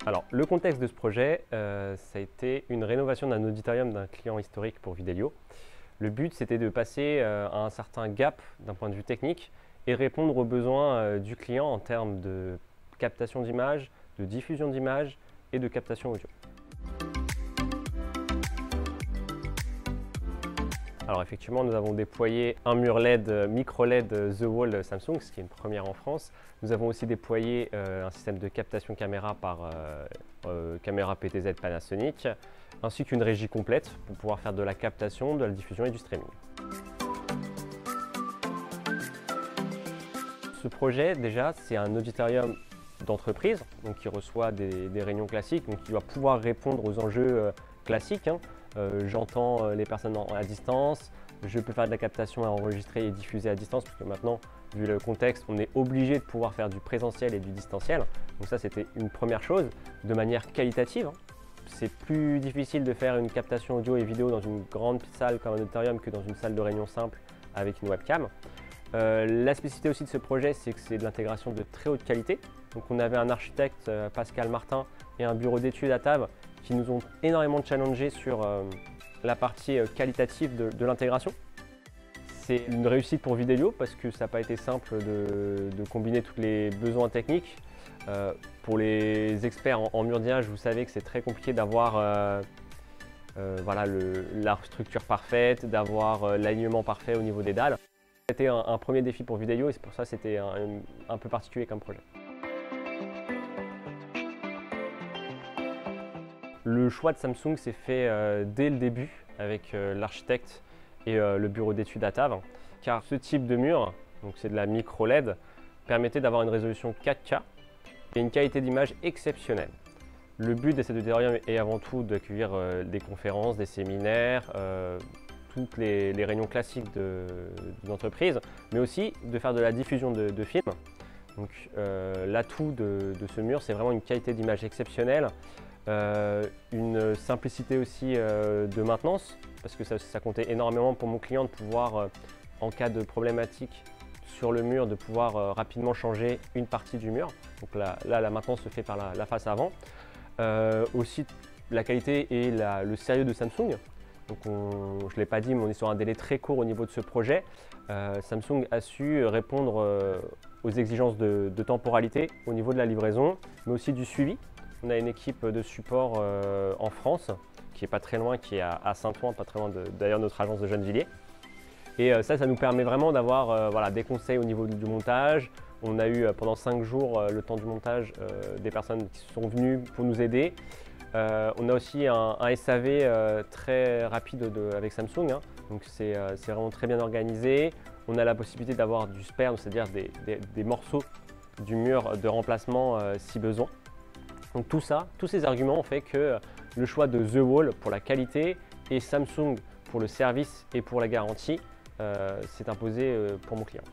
Alors, le contexte de ce projet, ça a été une rénovation d'un auditorium d'un client historique pour Videlio. Le but, c'était de passer à un certain gap d'un point de vue technique et répondre aux besoins du client en termes de captation d'images, de diffusion d'images et de captation audio. Alors effectivement, nous avons déployé un mur LED, micro LED The Wall Samsung, ce qui est une première en France. Nous avons aussi déployé un système de captation caméra par caméra PTZ Panasonic, ainsi qu'une régie complète pour pouvoir faire de la captation, de la diffusion et du streaming. Ce projet, déjà, c'est un auditorium d'entreprise, donc qui reçoit des réunions classiques, donc qui doit pouvoir répondre aux enjeux classiques. J'entends les personnes à distance, je peux faire de la captation à enregistrer et diffuser à distance, parce que maintenant, vu le contexte, on est obligé de pouvoir faire du présentiel et du distanciel. Donc ça, c'était une première chose, de manière qualitative. C'est plus difficile de faire une captation audio et vidéo dans une grande salle comme un auditorium que dans une salle de réunion simple avec une webcam. La spécificité aussi de ce projet, c'est que c'est de l'intégration de très haute qualité. Donc on avait un architecte, Pascal Martin, et un bureau d'études à Tavre qui nous ont énormément challengé sur la partie qualitative de l'intégration. C'est une réussite pour Videlio parce que ça n'a pas été simple de combiner tous les besoins techniques. Pour les experts en murdinage, vous savez que c'est très compliqué d'avoir voilà, la structure parfaite, d'avoir l'alignement parfait au niveau des dalles. C'était un premier défi pour Videlio et c'est pour ça que c'était un peu particulier comme projet. Le choix de Samsung s'est fait dès le début avec l'architecte et le bureau d'études à Tavre, car ce type de mur, donc c'est de la micro LED, permettait d'avoir une résolution 4K et une qualité d'image exceptionnelle. Le but de cet auditorium est avant tout d'accueillir des conférences, des séminaires, toutes les réunions classiques d'une entreprise, mais aussi de faire de la diffusion de films. Donc l'atout de ce mur, c'est vraiment une qualité d'image exceptionnelle, une simplicité aussi de maintenance, parce que ça comptait énormément pour mon client de pouvoir, en cas de problématique sur le mur, de pouvoir rapidement changer une partie du mur. Donc là la maintenance se fait par la face avant. Aussi la qualité et le sérieux de Samsung. Donc je ne l'ai pas dit, mais on est sur un délai très court au niveau de ce projet. Samsung a su répondre aux exigences de temporalité au niveau de la livraison, mais aussi du suivi. On a une équipe de support en France, qui n'est pas très loin, qui est à Saint-Ouen, pas très loin d'ailleurs notre agence de Gennevilliers. Et ça nous permet vraiment d'avoir voilà, des conseils au niveau du montage. On a eu pendant 5 jours, le temps du montage, des personnes qui sont venues pour nous aider. On a aussi un SAV très rapide avec Samsung, hein. Donc c'est vraiment très bien organisé. On a la possibilité d'avoir du spare, c'est-à-dire des morceaux du mur de remplacement si besoin. Donc tout ça, tous ces arguments ont fait que le choix de The Wall pour la qualité et Samsung pour le service et pour la garantie s'est imposé pour mon client.